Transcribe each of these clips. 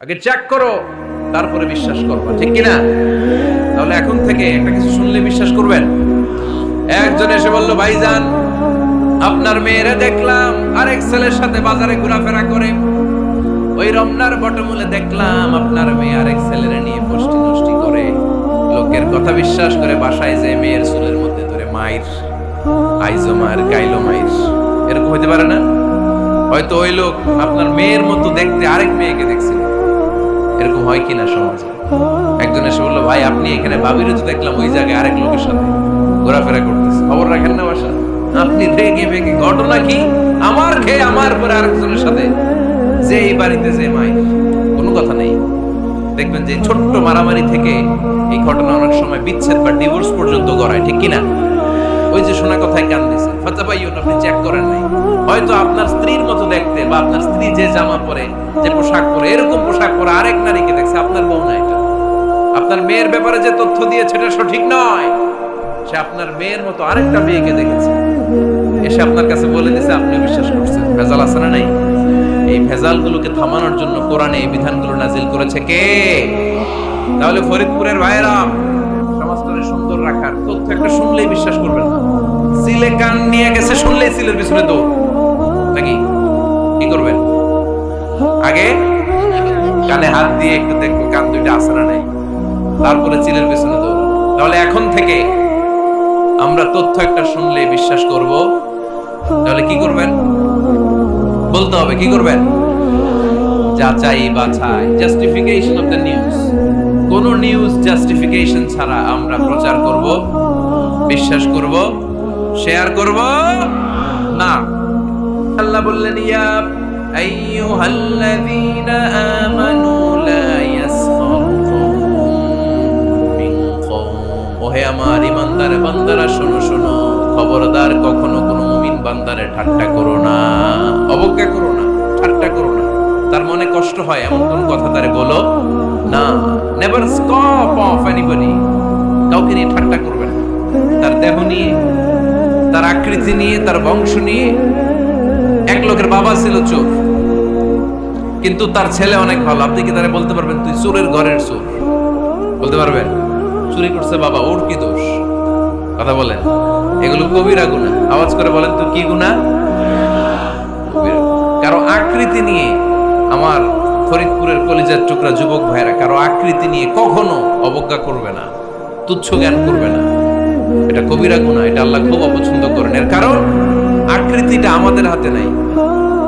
আগে চেক করো, তারপরে বিশ্বাস করবা, ঠিক কিনা? তাহলে এখন থেকে একটা কিছু শুনলে বিশ্বাস করবেন। একজন এসে বললো, ভাইজান আপনার মেয়েরা দেখলাম আরেক ছেলের সাথে বাজারে ঘোরাফেরা করে, ওই রমনার বটমূলে দেখলাম আপনার মেয়ে আরেক ছেলেরা নিয়ে ফষ্টি নষ্টি করে। লোকের কথা বিশ্বাস করে বাসায় যে মেয়ের চুলের মধ্যে ধরে মাইর, আইজো মায়ের গাইলো মাইর, এরকম হইতে পারে না? হয়তো ওই লোক আপনার মেয়ের মতো দেখতে আরেক মেয়েকে দেখছিল। এরকম হয় কিনা সমাজে? একজন এসে বললো, ভাই আপনি এখানে ভাবিরও তো দেখলাম ওই জায়গায় আরেক লোকের সাথে ঘোরাফেরা করতেছে, খবর রাখেন না বাসা? আপনি রেগে বেগে, ঘটনা কি? আমার খেয়ে আমার পরে আরেকজনের সাথে, যে এই বাড়িতে যে মাইর, কোনো কথা নেই। দেখবেন যে ছোট্ট মারামারি থেকে এই ঘটনা অনেক সময় বিচ্ছেদ বা ডিভোর্স পর্যন্ত গড়ায়, ঠিক কিনা? ওই যে শোনা কথায় কান দিছে, ফাতাবাইয়ুন, আপনি চেক করেন নাই। হয়তো আপনার স্ত্রীর মতো দেখতে বা আপনার স্ত্রী যে জামা পরে, যে পোশাক পরে, এরকম পোশাক পরে আরেক নারীকে দেখছে, আপনার বউ না এটা। আপনার মেয়ের ব্যাপারে যে তথ্য দিয়েছে এটা সঠিক নয়, সে আপনার মেয়ের মতো আরেকটা মেয়েকে দেখেছে, এসে আপনার কাছে বলে দিয়েছে, আপনি বিশ্বাস করছেন। ভেজাল আছে না নাই? এই ভেজালগুলোকে থামানোর জন্য কোরআনে এই বিধানগুলো নাজিল করেছে কে? তাহলে ফরিদপুরের ভাইয়েরা, সমাজটাকে সুন্দর রাখার তথ্য একটা শুনলেই বিশ্বাস করবেন না। সিলে কান নিয়ে গেছে, শুনলেই সিলের পিছনে দৌড়, নাকি? কি করবেন? আগে কানে হাত দিয়ে একটু দেখবো কান দুইটা আছে না নাই, তারপরে চিলের পিছনে দৌড়। তাহলে এখন থেকে আমরা তথ্য একটা শুনলেই বিশ্বাস করব। তাহলে কি করবেন? বলতে হবে কি করবেন? যাচাই বাছাই, জাস্টিফিকেশন অফ দ্য নিউজ। কোন নিউজ জাস্টিফিকেশন ছাড়া আমরা প্রচার করব, বিশ্বাস করব, শেয়ার করব না। আল্লাহ বললেন, ইয়া আইয়ুহাল্লাযীনা আমানু লা ইয়াসখার কওমুম মিন কওম। ওহে আমার ঈমানদার বান্দারা, শোনো শোনো, খবরদার কখনো কোনো মুমিন বান্দারে ঠাট্টা করো না, অবজ্ঞা করো না, ঠাট্টা করো না। তার মনে কষ্ট হয় এমন কোন কথা তারে বলো না। Never scoff of anybody. কাউকে নিয়ে ঠাট্টা করবে না, তার দেহ নিয়ে, তার আকৃতি নিয়ে, তার বংশ নিয়ে। এক লোকের বাবা ছিল চোর, কিন্তু তার ছেলে অনেক ভালো। আপনি কি তারে বলতে পারবেন তুই চোরের ঘরের চোর? বলতে পারবেন? চুরি করছে বাবা, ওর কি দোষ? কথা বলেন। এগুলো কবিরা গুনাহ। আওয়াজ করে বলেন তো কি গুনাহ? কারো আকৃতি নিয়ে, আমার ফরিদপুরের কলিজার টুকরা যুবক ভাইরা, কারো আকৃতি নিয়ে কখনো অবজ্ঞা করবে না, তুচ্ছ জ্ঞান করবে না। এটা কবিরা গুনাহ, এটা আল্লাহ খুব অপছন্দ করেন। এর কারণ আকৃতিটা আমাদের হাতে নাই।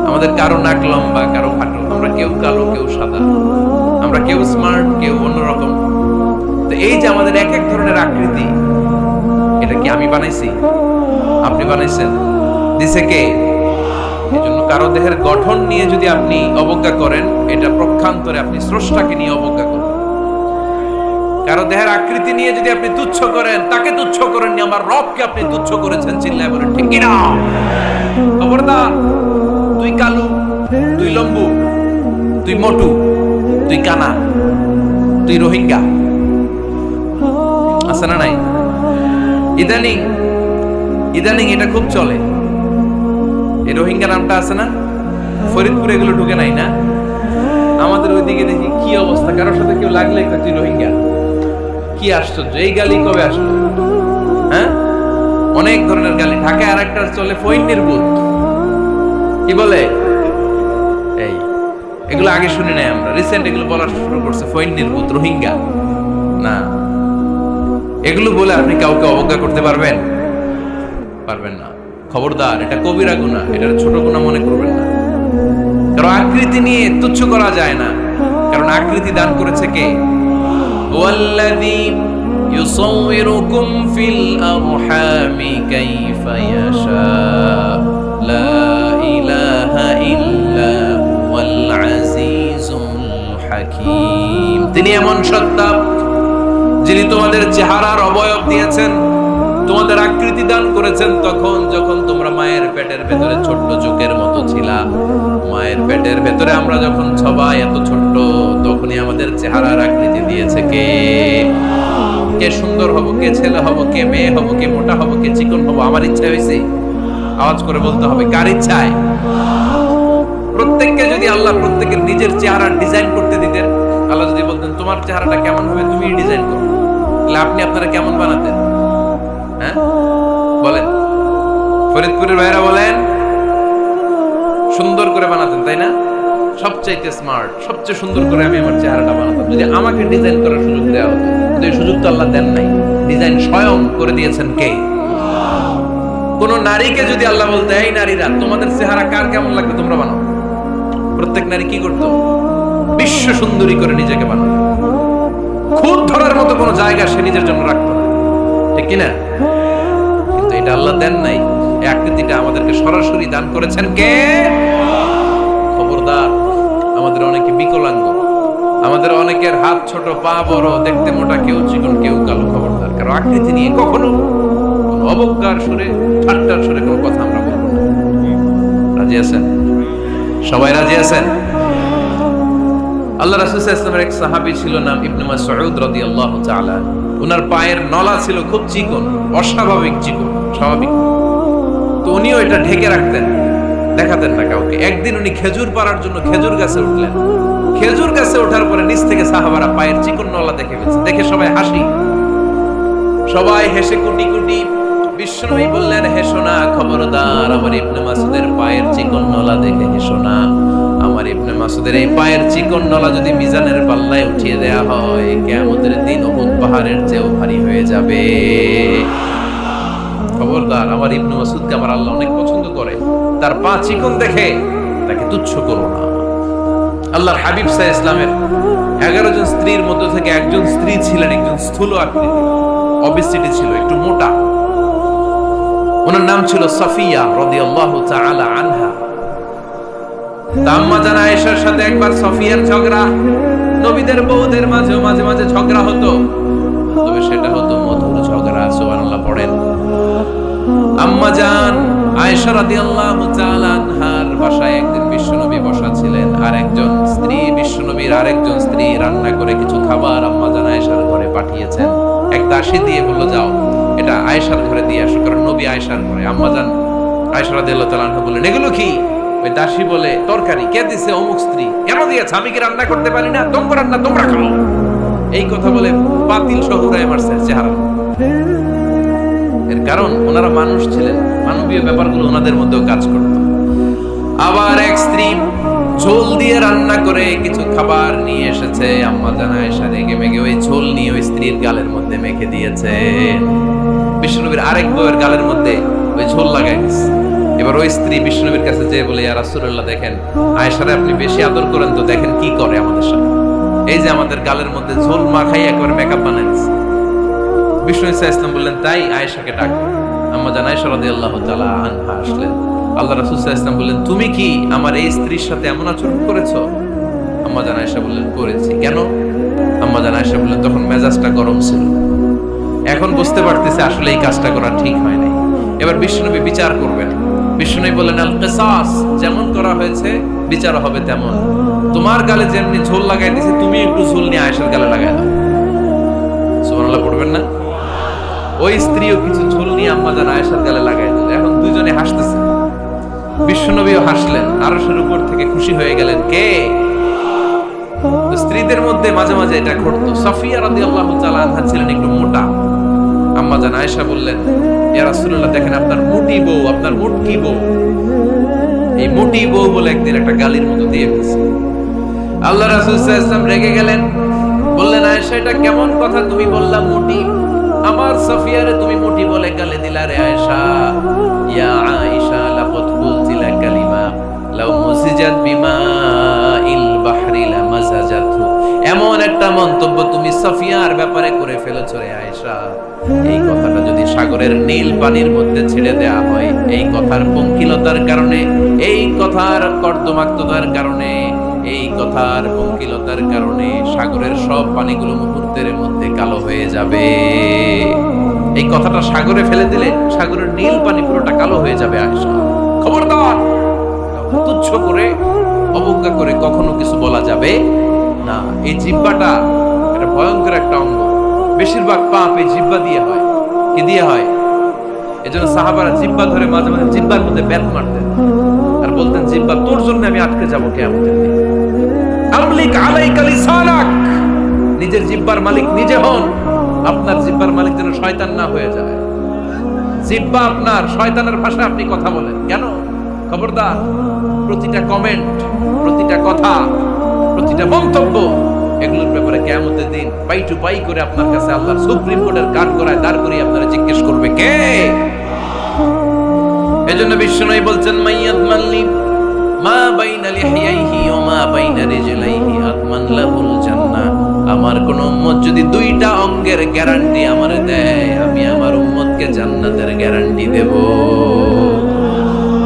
আমাদের কারো নাক লম্বা, কারো খাটো, আমরা কেউ কালো, কেউ সাদা, আমরা কেউ স্মার্ট, কেউ অন্যরকম। তো এই যে আমাদের এক এক ধরনের আকৃতি, এটা কি আমি বানাইছি? আপনি বানাইছেন? দিছে কে? এজন্য কারো দেহের গঠন নিয়ে যদি আপনি অবজ্ঞা করেন, এটা প্রক্ষান্তরে আপনি স্রষ্টাকে নিয়ে অবজ্ঞা করেন। কারো দেহের আকৃতি নিয়ে যদি আপনি তুচ্ছ করেন, তাকে তুচ্ছ করেননি, আমার রবকে আপনি তুচ্ছ করেছেন। চিল্লায় বলেন ঠিক কিনা? খবরদার, তুই কালু, তুই লম্বু, তুই মোটু, তুই কানা, তুই রোহিঙ্গা, আছে না নাই? ইদানিং ইদানিং এটা খুব চলে। এই রোহিঙ্গা নামটা আছে না? ফরিদপুরে এগুলো ঢুকে নাই না? আমাদের ওইদিকে দেখি কি অবস্থা, কারোর সাথে কেউ লাগলে তুই রোহিঙ্গা। কি আশ্চর্য, এই গালি কবে আসলো? হ্যাঁ, অনেক ধরনের গালি। ঢাকায় আর একটা চলে ফইন্নির ভূত, কি বলে? এই এগুলো আগে শুনি নাই আমরা, রিসেন্ট এগুলো বলা শুরু করছে। ফইন্নির ভূত, রোহিঙ্গা না, এগুলো বলে আপনি কাউকে অবজ্ঞা করতে পারবেন? পারবেন না। খবরদার, এটা কবিরা গুনাহ, এটা ছোট গুনাহ মনে করবেন না। কারণ আকৃতি নিয়ে তুচ্ছ করা যায় না, কারণ আকৃতি দান করেছে কে? ওয়াল্লাযী ইউসাউইরুকুম ফিল আরহামি কাইফা ইয়াশা, লা ইলাহা ইল্লা হুয়াল আজিজুল হাকীম। তিনি এমন সত্তা যিনি তোমাদের চেহারার অবয়ব দিয়েছেন, তোমাদের আকৃতি দান করেছেন তখন যখন তোমরা মায়ের পেটের ভেতরে ছোট্ট জোকের মতো ছিলা। মায়ের পেটের ভেতরে আমরা যখন সবাই এত ছোট্ট, তখনই আমাদের চেহারার আকৃতি দিয়েছে কে? কে সুন্দর হব, কে ছেলে হব, কে মেয়ে হব, কে মোটা হব, কে চিকন হব? আমার ইচ্ছা হয়েছে? আওয়াজ করে বলতে হবে, কার ইচ্ছায়? প্রত্যেককে যদি আল্লাহ প্রত্যেকের নিজের চেহারা ডিজাইন করতে দিতেন, আমার চেহারাটা কেমন হবে তুমি ডিজাইন করো। তাহলে আপনি আপনারা কেমন বানাতেন? হ্যাঁ বলেন, ফরিদপুরের ভাইরা বলেন, সুন্দর করে বানাতেন তাই না? সবচাইতে স্মার্ট, সবচেয়ে সুন্দর করে আমি আমার চেহারাটা বানাতাম। যদি আমাকে ডিজাইন করার সুযোগ দেওয়া হতো, কিন্তু এই সুযোগ তো আল্লাহ দেন নাই। ডিজাইন স্বয়ং করে দিয়েছেন কে? কোন নারীকে যদি আল্লাহ বলতে, এই নারীরা তোমাদের চেহারা কার কেমন লাগবে তোমরা বানাও, প্রত্যেক নারী কি করতো? বিশ্ব সুন্দরী করে নিজেকে বানাতো। খুদ ধরার মতো কোনো জায়গা সে নিজের জন্য রাখতো না, ঠিক কিনা? কিন্তু এটা আল্লাহ দেন নাই। এই আকৃতিটা আমাদেরকে সরাসরি দান করেছেন কে? খবরদার, আমাদের অনেকে বিকলাঙ্গ, আমাদের অনেকের হাত ছোট, পা বড়, দেখতে মোটা, কেউ চিকন, কেউ কালো। খবরদার, কারো আকৃতি নিয়ে কখনো অবজ্ঞার সুরে, ঠাট্টার সুরে কোনো কথা আমরা বলবো না। রাজি আছেন? সবাই রাজি আছেন? আল্লাহ রাসূল সাল্লাল্লাহু আলাইহি ওয়াসাল্লামের এক সাহাবী ছিল, নাম ইবনে মাসউদ রাদিয়াল্লাহু তাআলা। ওনার পায়ের নলা ছিল খুব চিকন, অস্বাভাবিক চিকন, স্বাভাবিক। তো উনিও এটা ঢেকে রাখতেন, দেখাতেন না কাউকে। একদিন উনি খেজুর পাড়ার জন্য খেজুর গাছে উঠলেন। খেজুর গাছে ওঠার পরে নিচ থেকে সাহাবারা পায়ের চিকন নলা দেখে ফেলছে। দেখে সবাই হাসি, সবাই হেসে কুটি কুটি। বিশ্বনবী বললেন, হেসো না, খবরদার, আমার ইবনে মাসউদের পায়ের চিকন নলা দেখে হেসো না। আমার ইবনে মাসউদের এই পায়ের চিকন নলা যদি মিজানের পাল্লায় উঠিয়ে দেয়া হয়, কিয়ামতের দিন উহুদ পাহাড়ের চেয়েও ভারী হয়ে যাবে। খবরদার, আমার ইবনে মাসউদকে আমার আল্লাহ অনেক পছন্দ করে, তার পা চিকন দেখে তাকে তুচ্ছ করো না। আল্লাহর হাবিব সাল্লাল্লাহু আলাইহি ওয়াসাল্লামের 11 জন স্ত্রীর মধ্যে থেকে একজন স্ত্রী ছিলেন একজন স্থূল আকৃতি, অবেসিটি ছিল, একটু মোটা। ওনার নাম ছিল সাফিয়া রাদিয়াল্লাহু তাআলা আনহা। আম্মা জান আয়েশার সাথে একবার সাফিয়ার ঝগড়া। নবীদের বউদের মাঝে মাঝে মাঝে ঝগড়া হতো, তবে সেটা হতো মধুর ঝগড়া। সুবহানাল্লাহ পড়েন। আম্মা জান আয়েশা রাদিয়াল্লাহু তাআলা আনহার বাসায় একদিন বিশ্বনবী বসা ছিলেন, আর একজন স্ত্রী, বিশ্বনবীর আরেকজন স্ত্রী রান্না করে কিছু খাবার আম্মা জান আয়েশার ঘরে পাঠিয়েছেন। এক দাসী দিয়ে বলল, যাও এটা আয়েশার ঘরে দিয়ে আসো, কারণ নবী আয়েশার ঘরে। আম্মা জান আয়েশা রাদিয়াল্লাহু তাআলা আনহা বললেন, এগুলো কি? ওই দাসী বলে, তরকারি। কে দিছে? অমুক স্ত্রী। কেন দিয়েছে? আমি কি রান্না করতে পারি না? তোমরা রান্না তোমরা খাও। এই কথা বলে পাতিল সহ উড়ায় মারছে চেহারা। এর কারণ ওনারা মানুষ ছিলেন, মানবীয় ব্যাপারগুলো ওনাদের মধ্যেও কাজ করত। আবার এক স্ত্রী ঝোল দিয়ে রান্না করে কিছু খাবার নিয়ে এসেছে। আম্মা জান আয়েশা রেগে মেগে ওই ঝোল নিয়ে ওই স্ত্রীর গালের মধ্যে মেখে দিয়েছে। বিশ্বনবীর আরেক বউয়ের গালের মধ্যে ওই ঝোল লাগাই দিয়েছে। এবার ওই স্ত্রী বিশ্বনবীর কাছে যেয়ে বলে, ইয়া রাসূলুল্লাহ, দেখেন আয়েশারে আপনি বেশি আদর করেন তো, দেখেন কি করে আমাদের সাথে। এই যে আমাদের গালের মধ্যে ঝোল মাখাই একবার মেকআপ বানাই দিচ্ছে। বিষ্ণু ইসা ইসলাম বললেন, তাই আয়েশাকে ডাক। আম্মা জান আয়েশা রাদিয়াল্লাহু তাআলা আনহা আসলেন। আল্লাহ রাসূল সাল্লাল্লাহু আলাইহি ওয়াসাল্লাম বললেন, তুমি কি আমার এই স্ত্রীর সাথে এমন আচরণ করেছো? আম্মা জান আয়েশা বললেন, করেছি। কেন? আম্মা জান আয়েশা বললেন, তখন মেজাজটা গরম ছিল, এখন বুঝতে পারতেছে আসলে এই কাজটা করা ঠিক হয় নাই। এবার বিশ্বনবী বিচার করবেন। বিশ্বনবী বললেন, আল কিসাস, যেমন করা হয়েছে বিচার হবে তেমন। তোমার গালে যেমনি ঝোল লাগাই দিয়েছে, তুমি একটু ঝোল নিয়ে আয়েশার গালে লাগাই দাও। সুবহানাল্লাহ পড়বেন না? ওই স্ত্রীও কিছু ঝোল নিয়ে আম্মা জান আয়েশার গালে লাগাই দিল। এখন দুইজনে হাসতেছে, বিশ্বনবীও হাসলেন, আরশের উপর থেকে খুশি হয়ে গেলেন। কে? স্ত্রীদের মধ্যে মাঝে মাঝে এটা ঘটতো। সাফিয়া রাদিয়াল্লাহু তাআলা আনহা ছিলেন একটু মোটা। আম্মা জান আয়েশা বললেন, ইয়া রাসূলুল্লাহ, দেখেন আপনার মোটি বউ, আপনার মুটকি বউ। এই মোটি বউ বলে একদিন একটা গালির মতো দিয়ে ফেলছে। আল্লাহ রাসূল সাল্লাল্লাহু আলাইহি ওয়াসাল্লাম রেগে গেলেন, বললেন, আয়েশা এটা কেমন কথা তুমি বললা মোটি? আমার সাফিয়ারে তুমি মোটি বলে গালি দিলা রে আয়েশা। ইয়া আয়েশা, লাকাদ কুলতিলা কালিমা লাউ মুসিজাত বিমাইল বাহরি লামাজাজাতু। এমন একটা মন্তব্য তুমি সাফিয়ার ব্যাপারে করে ফেলেছো রে আয়েশা, এই কথাটা যদি সাগরের নীল পানির মধ্যে ছেড়ে দেয়া হয়, এই কথার পঙ্কিলতার কারণে, এই কথার কর্দমাক্ততার কারণে, এই কথার পঙ্কিলতার কারণে সাগরের সব পানিগুলো মুহূর্তের মধ্যে কালো হয়ে যাবে। এই কথাটা সাগরে ফেলে দিলে সাগরের নীল পানি পুরোটা কালো হয়ে যাবে। আয়েশা, খবরদার, তুচ্ছ করে, অবজ্ঞা করে কখনো কিছু বলা যাবে না। এই জিহ্বাটা এটা ভয়ঙ্কর একটা অঙ্গ। বেশিরভাগ পাপ এই জিহ্বা দিয়ে হয়। কি দিয়ে হয়? এজন্য সাহাবারা জিহ্বা ধরে মাঝে মাঝে জিহ্বার মধ্যে ব্যাট মারতেন আর বলতেন, জিহ্বা তোর জন্য আমি আটকে যাবো কিয়ামতের দিন। আমলিক আলাইকা লিসানাক, নিজের জিহ্বার মালিক নিজে হন, আপনার জিহ্বার মালিক যেন শয়তান না হয়ে যায়। জিহ্বা আপনার, শয়তানের ভাষায় আপনি কথা বলেন কেন? খবরদার, প্রতিটা কমেন্ট, প্রতিটা কথা, প্রতিটা মন্তব্য, এগুলোর ব্যাপারে কিয়ামতের দিন পাই টু পাই করে আপনার কাছে আল্লাহর সুপ্রিম কোর্টের কাঠ করায় দাঁড় করিয়ে আপনারা জিজ্ঞেস করবে কে? এজন্য বিশ্বনবী বলছেন, মাইয়াত মাল্লি মা বাইনা লিহিয়াইহি ওয়া মা বাইনা রিজলাইহি আতমান লাহুল জান্নাহ। আমার কোন উম্মত যদি দুইটা অঙ্গের গ্যারান্টি আমারে দেয়, আমি আমার উম্মতকে জান্নাতের গ্যারান্টি দেব।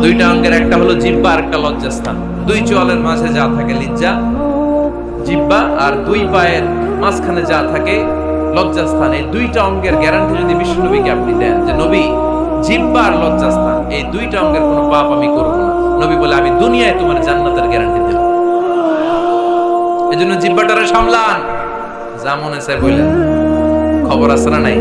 দুইটা অঙ্গের, একটা হলো জিহ্বা আর একটা লজ্জাস্থান। দুই চোয়ালের মাঝে যা থাকে লিজ্জা, জিহ্বা, আর দুই পায়ের মাঝখানে যা থাকে লজ্জাস্থান। এই দুইটা অঙ্গের গ্যারান্টি যদি বিশ্বনবীকে আপনি দেন যে নবী, জিহ্বা আর লজ্জাস্থান এই দুইটা অঙ্গের কোনো পাপ আমি করব না, নবী বলে আমি দুনিয়ায় তোমার জান্নাতের গ্যারান্টি দেব। এজন্য জিহ্বাটারে সামলান, যা মনে চায় বলেন। খবর আছে না নাই?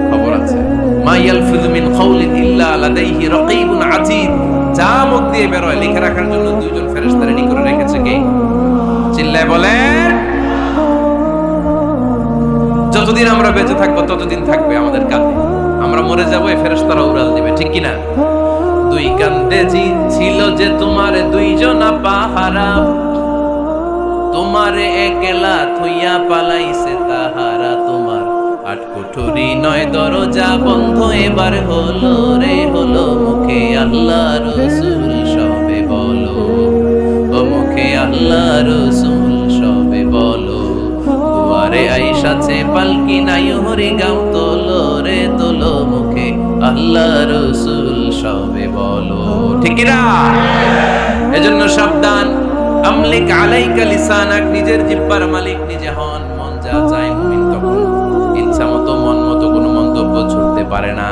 খবর আছে। মা ইয়ালফিযু মিন কাওলিন ইল্লা লাদাইহি রাকীবুন আতীদ। যা মুখ দিয়ে বের হয় লিখে রাখার জন্য দুইজন ফেরেশতা রেডি করে রেখেছে কে? চিল্লায় বলেন। যতদিন আমরা বেঁচে থাকবো ততদিন থাকবে আমাদের কাঁধে। আমরা মরে যাবো, এই ফেরেশতারা উড়াল দিবে, ঠিক কি না? দুই কান্দে ছিল যে তোমার দুইজনা পাহারা, তোমারে একলা থইয়া পালাইছে তাহারা। তোমার আট কুঠুরি নয় দরজা বন্ধ এবার হলো রে হলো। মুখে আল্লাহ রাসূল সবে বলো, ও মুখে আল্লাহ রাসূল সবে বলো। দুয়ারে আইসাছে পালকি নাই হরি গাম তোলো রে তোলো। মুখে আল্লাহ রাসূল সবে বলো, ঠিক কি না? এজন্য সাবধান। আমলিক আলাইকা লিসানাক, নিজের জিহ্বার মালিক নিজে হন। মন যা চায় মুমিন তখন ইচ্ছা মতো মন মতো কোনো মন্তব্য ছুটতে পারে না।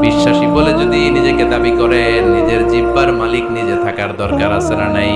বিশ্বাসী বলে যদি নিজেকে দাবি করেন, নিজের জিহ্বার মালিক নিজে থাকার দরকার আছে না নাই?